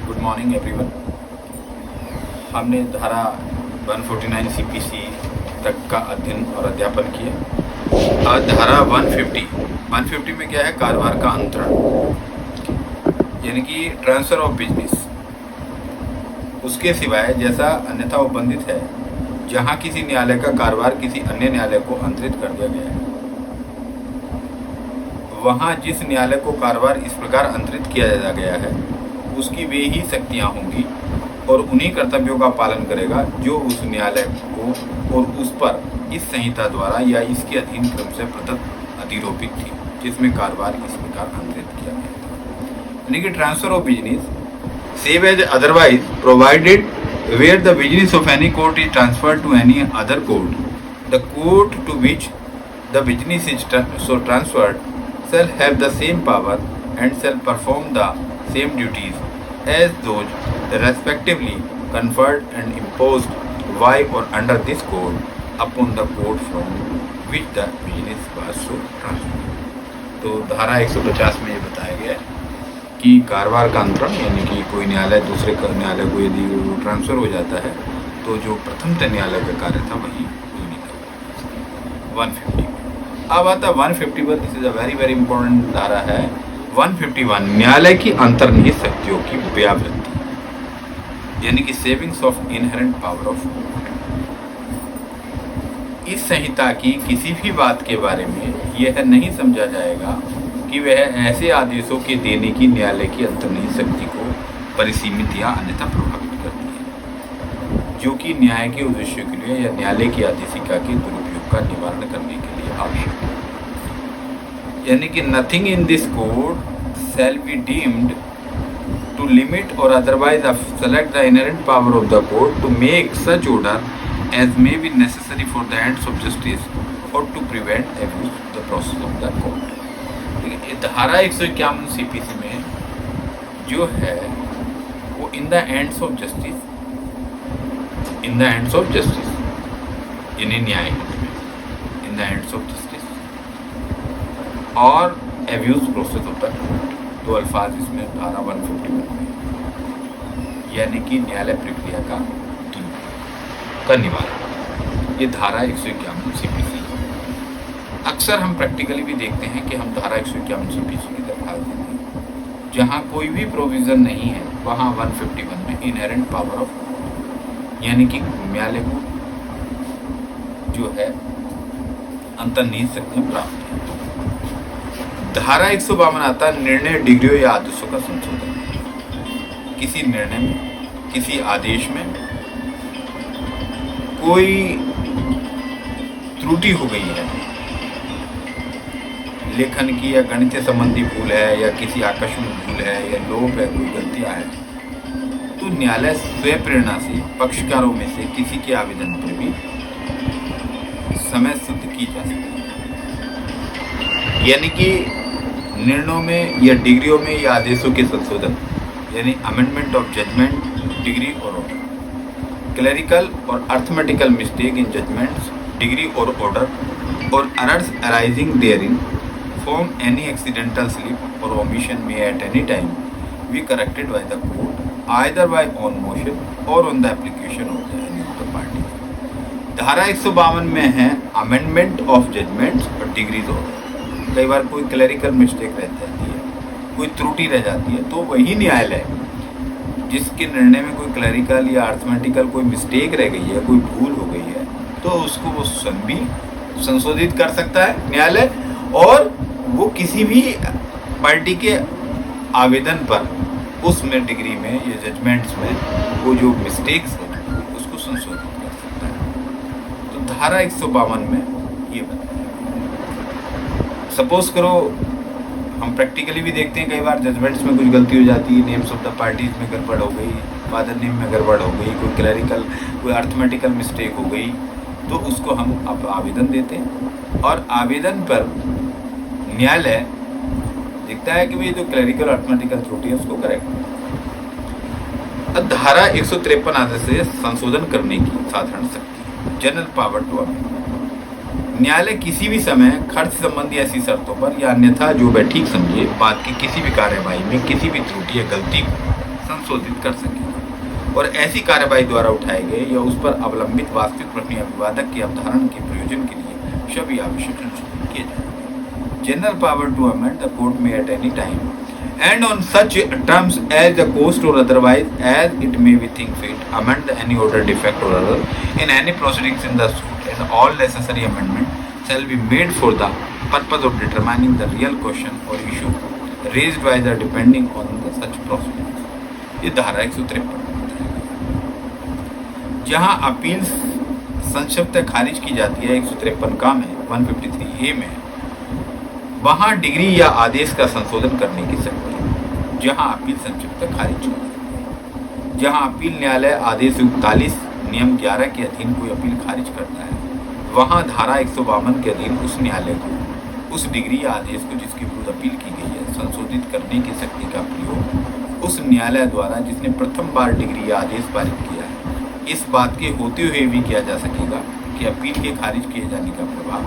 Good morning everyone. हमने धारा 149 CPC तक का अध्ययन और अध्यापन किया। आज धारा 150 में क्या है? कारोबार का अंतरण, यानी कि ट्रांसफर ऑफ बिजनेस। उसके सिवाय जैसा अन्यथा उपबंधित है, जहां किसी न्यायालय का कारोबार किसी अन्य न्यायालय को अंतरित कर दिया गया है, वहां जिस न्यायालय को कारोबार इस प्रकार अंतरित किया गया है उसकी वे ही शक्तियां होंगी और उन्हीं कर्तव्यों का पालन करेगा जो उस न्यायालय को और उस पर इस संहिता द्वारा या इसके अधीन क्रम से प्रदत्त अधिरोपित थी, जिसमें कारोबार इस प्रकार अंतरित किया गया था। यानी कि transfer of business save as otherwise provided where the business of any court is transferred to any other court, the court to which the business is so transferred shall have the same power and shall perform the same duties as those respectively conferred and imposed by or under this code upon the court from which the business was so transferred। तो धारा 150 में ये बताया गया है कि कारोबार का अंतरण, यानी कि कोई न्यायालय दूसरे न्यायालय को यदि ट्रांसफर हो जाता है तो जो प्रथमतः न्यायालय का कार्य था वही पूर्ण होगा। 150 अब आता 151। This is a very very important धारा है। 151 न्यायालय की अंतर्निहित शक्तियों की व्यावृत्ति, यानी कि savings of inherent power of court. इस संहिता की किसी भी बात के बारे में यह नहीं समझा जाएगा कि वह ऐसे आदेशों के देने की न्यायालय की अंतर्निहित शक्ति को परिसीमित या अन्यथा प्रभावित करती है, जो कि न्याय के उद्देश्य के लिए या न्यायालय की आदेशिका के दुरुपयोग का निवारण करने के लिए आवश्यक है। यानी कि nothing in this code shall be deemed to limit और otherwise select the inherent power of the court to make such order as may be necessary for the ends of justice और to prevent abuse the process of the court. धारा 151 CPC में जो है वो in the ends of justice, in the ends of justice यानी न्याय, in the ends of justice और abuse process of the court, दो अल्फाज इसमें धारा 151 में, यानी कि न्यायालय प्रक्रिया का दुरुपयोग का निवारण। ये धारा 151 सीपीसी। अक्सर हम प्रैक्टिकली भी देखते हैं कि हम धारा 151 सीपीसी की दरखास्त देते हैं, जहाँ कोई भी प्रोविज़न नहीं है वहाँ 151 में इनहेरेंट पावर ऑफ, यानी कि न्यायालय को जो है अंतर्निहित शक्तियाँ प्राप्त है। धारा 152 आता निर्णय, डिग्रियों या आदेशों का संशोधन। किसी निर्णय में, किसी आदेश में कोई त्रुटि हो गई है, लेखन की या गणितीय संबंधी भूल है या किसी आकस्मिक भूल है या लोप है, कोई गलतियां हैं, तो न्यायालय स्वयं प्रेरणा से पक्षकारों में से किसी के आवेदन पर भी समय शुद्ध की जा सकती है। यानी कि निर्णयों में या डिग्रियों में या आदेशों के संशोधन, यानी अमेंडमेंट ऑफ जजमेंट, डिग्री और ऑर्डर। क्लरिकल और arithmetical mistake in judgments, decree और ऑर्डर और errors arising therein from any accidental slip or omission may at any time be corrected by the court either by own motion or on the application of the any of the party। धारा 152 में है amendment of judgements और degrees order. कई बार कोई clerical mistake रह जाती है, कोई त्रुटि रह जाती है, तो वही न्यायालय जिसके निर्णय में कोई क्लरिकल या अर्थमेटिकल कोई मिस्टेक रह गई है, कोई भूल हो गई है, तो उसको वो भी संशोधित कर सकता है न्यायालय, और वो किसी भी पार्टी के आवेदन पर उसमें डिग्री में या जजमेंट्स में वो जो मिस्टेक्स हो उसको संशोधित कर सकता है। तो धारा 152 में ये बताया। सपोज करो, हम प्रैक्टिकली भी देखते हैं कई बार जजमेंट्स में कुछ गलती हो जाती है, नेम्स ऑफ द पार्टीज में गड़बड़ हो गई, फादर नेम में गड़बड़ हो गई, कोई क्लरिकल कोई अर्थमेटिकल मिस्टेक हो गई, तो उसको हम अब आवेदन देते हैं और आवेदन पर न्यायालय देखता है कि भाई जो क्लरिकल अर्थमेटिकल त्रुटि है उसको करेक्ट। अब धारा 153 आदेश से संशोधन करने की साधारण शक्ति, जनरल पावर टू अमेंड। न्यायालय किसी भी समय खर्च संबंधी ऐसी शर्तों पर या अन्यथा जो वह ठीक समझे बात की किसी भी कार्यवाही में किसी भी त्रुटि या गलती को संशोधित कर सकेगा और ऐसी कार्यवाही द्वारा उठाए गए या उस पर अवलंबित वास्तविक प्रश्न या विवादक के अवधारण के प्रयोजन के लिए सभी आवश्यक संशोधन किए जाएंगे। General power to amend the court में at any time and on such terms as the cost or otherwise as it may be think fit, amend any order, defect or error in any proceedings in the suit, and all necessary amendment shall be made for the purpose of determining the real question or issue raised by the depending on the such proceedings। ये धारा 153 जहाँ appeal संक्षिप्त खारिज की जाती है 153 का में 153A में, वहाँ डिग्री या आदेश का संशोधन करने की शक्ति जहाँ अपील संक्षिप्त खारिज की जाती है। जहाँ अपील न्यायालय आदेश 41 नियम 11 के अधीन कोई अपील खारिज करता है, वहाँ धारा 152 के अधीन उस न्यायालय को उस डिग्री या आदेश को जिसके विरुद्ध अपील की गई है संशोधित करने की शक्ति का प्रयोग उस न्यायालय द्वारा जिसने प्रथम बार डिग्री या आदेश पारित किया है, इस बात के होते हुए भी किया जा सकेगा कि अपील के खारिज किए जाने का प्रभाव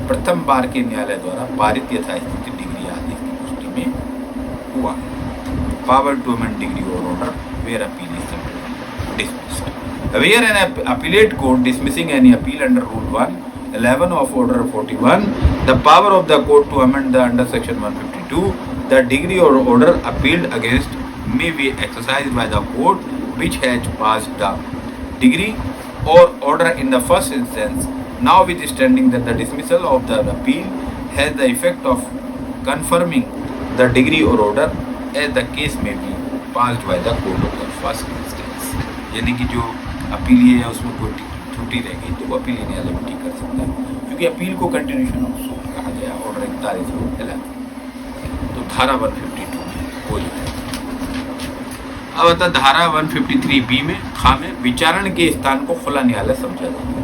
प्रथम बार के न्यायालय द्वारा पारित यथास्थिति डिग्री या आदेश की पुष्टि में हुआ है। Power to amend degree or order where appeal is dismissed. Where an appellate court dismissing any appeal under Rule 111 of Order 41, the power of the court to amend the under Section 152, the degree or order appealed against may be exercised by the court which has passed the degree or order in the first instance, notwithstanding that the dismissal of the appeal has the effect of confirming the degree or order as the case may be passed by the court of the first instance। यानी कि जो appeal है उसमें कोई त्रुटि रह गई तो वो अपील न्यायालय में ठीक कर सकता है, क्योंकि अपील को कंटिन्यूशन ऑफ सूट कहा गया ऑर्डर 41 तो धारा 152 में हो जाएगा। अब आता धारा 153B में खा में विचारण के स्थान को खुला न्यायालय समझा जाता है।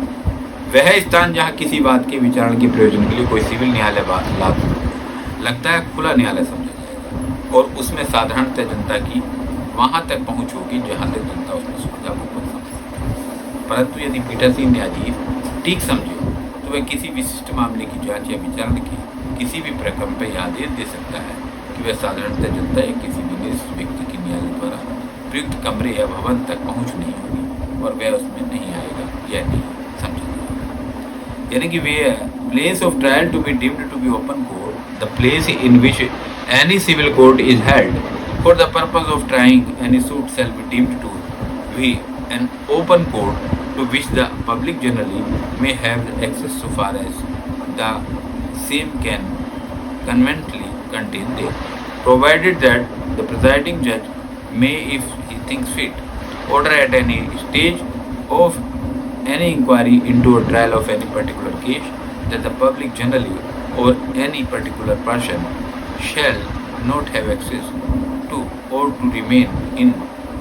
वह स्थान जहाँ किसी बात के विचारण के प्रयोजन के लिए कोई सिविल न्यायालय बात लगता है खुला न्यायालय समझा और उसमें साधारणतः जनता की वहाँ तक पहुँच होगी जहाँ तक जनता उसमें सुविधापूर्वक समझ सके। परंतु यदि पीठासीन न्यायाधीश ठीक समझे तो वह किसी विशिष्ट मामले की जांच या विचारण के किसी भी प्रक्रम पर यह आदेश दे सकता है कि वह साधारणतः जनता या किसी भी निर्दिष्ट व्यक्ति के न्यायालय द्वारा प्रयुक्त कमरे या भवन तक पहुँच नहीं होगी और वह उसमें नहीं आएगा या नहीं समझेगा। यानी कि वे place of trial to be deemed to be open court, the place in which any civil court is held for the purpose of trying any suit shall be deemed to be an open court to which the public generally may have access so far as the same can conveniently contain there, provided that the presiding judge may, if he thinks fit, order at any stage of any inquiry into a trial of any particular case that the public generally or any particular person shall not have access to or to remain in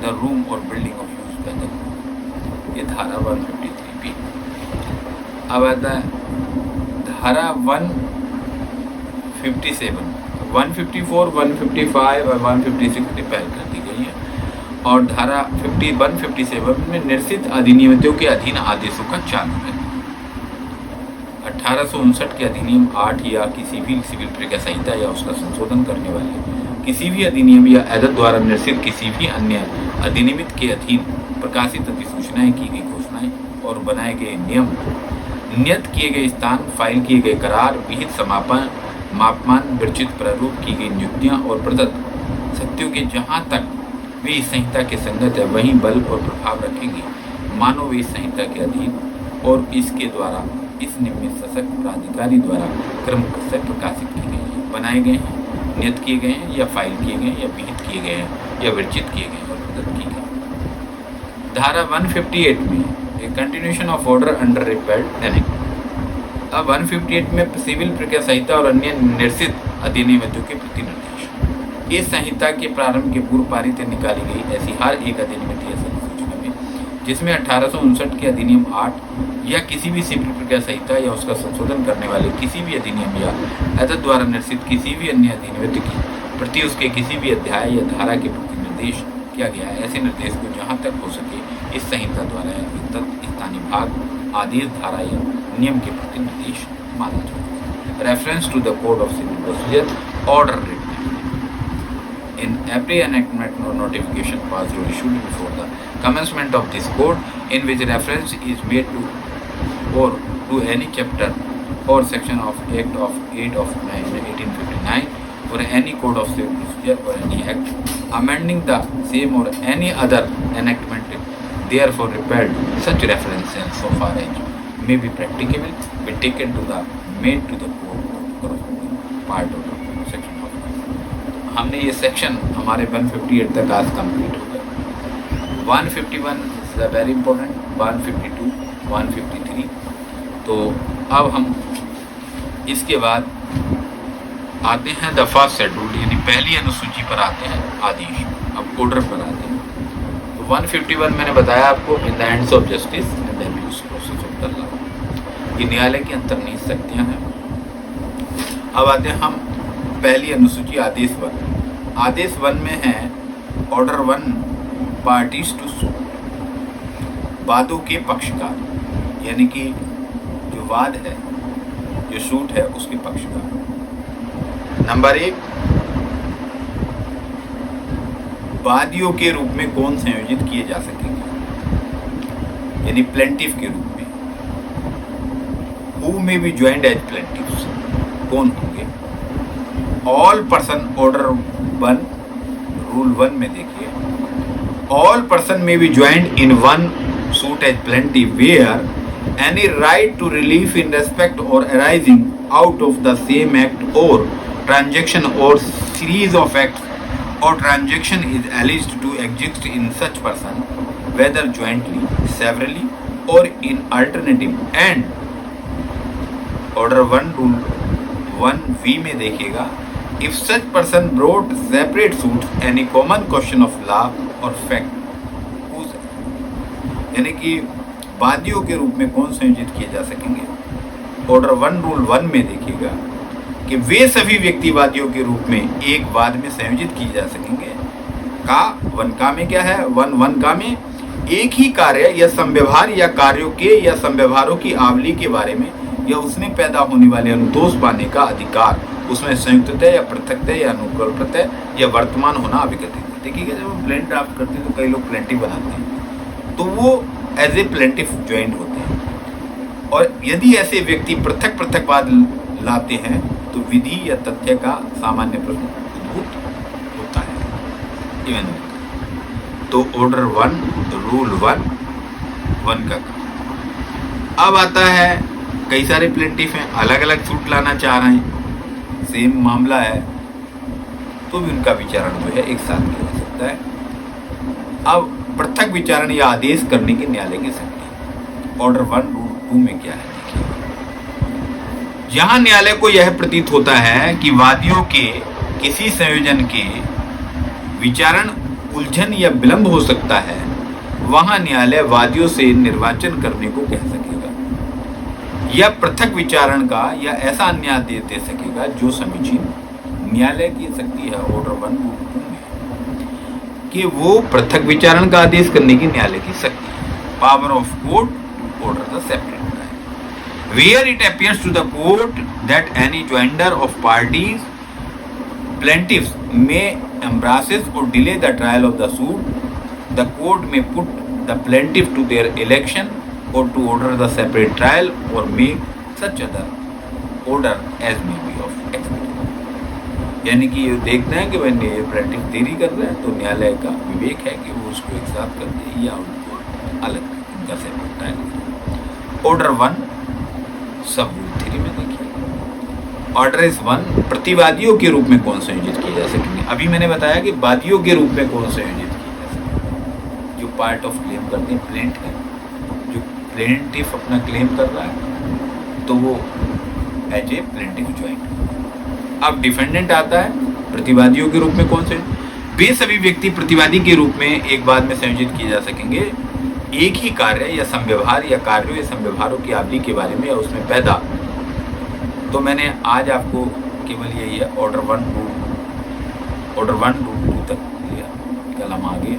the room or building of use by the court। ये धारा 153B। अब आता है धारा 157, 154, 155 और 156 repair कर दी गई है और धारा 157 में निर्सित अधिनियमितों के अधीन आदेशों का चालन है। 1859 के अधिनियम 8 या किसी भी सिविल प्रक्रिया संहिता या उसका संशोधन करने वाले किसी भी अधिनियम या अदालत द्वारा निर्सित किसी भी अन्य अधिनियमित के अधीन प्रकाशित अधिसूचनाएं की गई घोषणाएं और बनाए गए नियम, नियत किए गए स्थान, फाइल किए गए करार, विहित समापन मापमान, विरचित प्रारूप की गई नियुक्तियाँ और प्रदत्त शक्तियों के जहाँ तक वे इस संहिता के संगत है वहीं बल और प्रभाव रखेंगे मानो वे इस संहिता के अधीन और इसके द्वारा इस निम्न सशक्त प्राधिकारी द्वारा क्रम से प्रकाशित किए गए हैं, बनाए गए हैं, नियत किए गए हैं या फाइल किए गए हैं या विहित किए गए हैं या विरचित किए गए हैं और प्रदत्त किए गए। धारा 158 में a continuation of order under repaired enact. अब 158 में सिविल प्रक्रिया संहिता और अन्य निर्सित अधिनियमितों के प्रति निर्देश। इस संहिता के प्रारंभ के पूर्व पारित निकाली गई ऐसी हर एक अधिनियमित अधिसूचना में जिसमें 1859 के अधिनियम 8 या किसी भी सिविल प्रक्रिया संहिता या उसका संशोधन करने वाले किसी भी अधिनियम या अदालत द्वारा निर्देशित किसी भी अन्य अधिनियमित की प्रति उसके किसी भी अध्याय या धारा के प्रति निर्देश किया गया है, ऐसे निर्देश को जहाँ तक हो सके इस संहिता द्वारा स्थानीय भाग आदेश धारा या नियम के प्रति निर्देश माना जाए। Reference to the code of civil procedure order writ. in every enactment or notification passed or issued before the commencement of this code in which reference is made to any chapter or section of Act of 8 of 1859 or any code of civil procedure or any act amending the same or any other enactment therefore repealed. Such reference and so far as may be practicable be taken to the made to the code part of the section of. हमने ये section हमारे 158 तक आज complete हो गया। 151 is very important, 152, 153। तो अब हम इसके बाद आते हैं द फर्स्ट शेड्यूल यानी पहली अनुसूची पर आते हैं, आदेश। अब ऑर्डर पर आते हैं। तो 151 मैंने बताया आपको, in the hands of justice and the abuse process of the law, ये न्यायालय की अंतर्निहित शक्तियाँ हैं। अब आते हैं हम पहली अनुसूची आदेश 1। आदेश 1 में है ऑर्डर 1 पार्टीज टू सूट, वादों के पक्षकार यानी कि जो वाद है, जो सूट है उसके पक्षकार। नंबर 1, वादियों के रूप में कौन संयोजित किए जा सकेंगे यानी प्लेंटिफ के रूप में। हु में बी ज्वाइंट एज प्लेंटिव्स, कौन होंगे? ऑल पर्सन, ऑर्डर 1 रूल 1 में देखिए, all person may be joint in one suit as plaintiff where any right to relief in respect or arising out of the same act or transaction or series of acts or transaction is alleged to exist in such person whether jointly, severally or in alternative। and order 1 rule 1V में देखिएगा, if such person brought separate suits any common question of law or fact, यानी कि वादियों के रूप में कौन संयोजित किए जा सकेंगे। ऑर्डर 1 रूल 1 में देखिएगा कि वे सभी व्यक्ति वादियों के रूप में एक वाद में संयोजित किए जा सकेंगे। का 1 का में क्या है? 1 का में एक ही कार्य या संव्यवहार या कार्यों के या संव्यवहारों की आवली के बारे में या उसमें पैदा होने वाले अनुतोष पाने का अधिकार, उसमें संयुक्ततः या पृथकतः या अनुकल्पतः या वर्तमान होना अभिगत। देखिएगा जब हम प्लेंट ड्राफ्ट करते हैं तो कई लोग प्लेंटिव बनाते हैं, तो वो एज ए प्लेंटिफ ज्वाइंट होते हैं। और यदि ऐसे व्यक्ति पृथक पृथक वाद लाते हैं तो विधि या तथ्य का सामान्य प्रश्न उद्भूत होता है, इवन तो ऑर्डर 1 रूल 1 का काम। अब आता है कई सारे प्लेंटिफ हैं, अलग अलग सूट लाना चाह रहे हैं, सेम मामला है, तो भी उनका विचारण जो है एक साथ किया जा सकता है। अब पृथक विचारण या आदेश करने की न्यायालय की शक्ति। ऑर्डर 1 रूल 2 में क्या है? जहां न्यायालय को यह प्रतीत होता है कि वादियों के किसी संयोजन के विचारण उलझन या विलंब हो सकता है, वहां न्यायालय वादियों से निर्वाचन करने को कह सकेगा या पृथक विचारण का या ऐसा अन्य आदेश दे सकेगा जो समीचीन। न्यायालय की शक्ति है ऑर्डर 1 रूल 2 में कि वो पृथक विचारण का आदेश करने की न्यायालय की शक्ति है। Power of court to order the separate trial where it appears to the court that any joinder of parties plaintiffs में embraces or delay the trial of the suit, the court may put the plaintiff to their election or to order the separate trial or make such other order as may be of expedience। यानी कि ये देखना है कि वह ये plaintiff देरी कर रहा है तो न्यायालय का विवेक है कि वो उसको एक साथ कर दे या उनको अलग उनका सेपरेट ट्रायल। ऑर्डर 1 सब रूल 3 में देखिए, ऑर्डर इज 1 प्रतिवादियों के रूप में कौन संयोजित किए जा सकेंगे। अभी मैंने बताया कि वादियों के रूप में कौन संयोजित किए जा सकेंगे। जो पार्ट ऑफ क्लेम करते हैं प्लेंट है, जो प्लेंटिफ अपना क्लेम कर रहा है तो वो एज ए प्लेंटिफ ज्वाइंट। अब डिफेंडेंट आता है प्रतिवादियों के रूप में कौन से, वे सभी व्यक्ति प्रतिवादी के रूप में एक बाद में संयोजित किए जा सकेंगे एक ही कार्य या संव्यवहार या कार्यों या संव्यवहारों की आवली के बारे में या उसमें पैदा। तो मैंने आज आपको केवल यही है ऑर्डर 1 रूल 2 तक लिया। कल हम आगे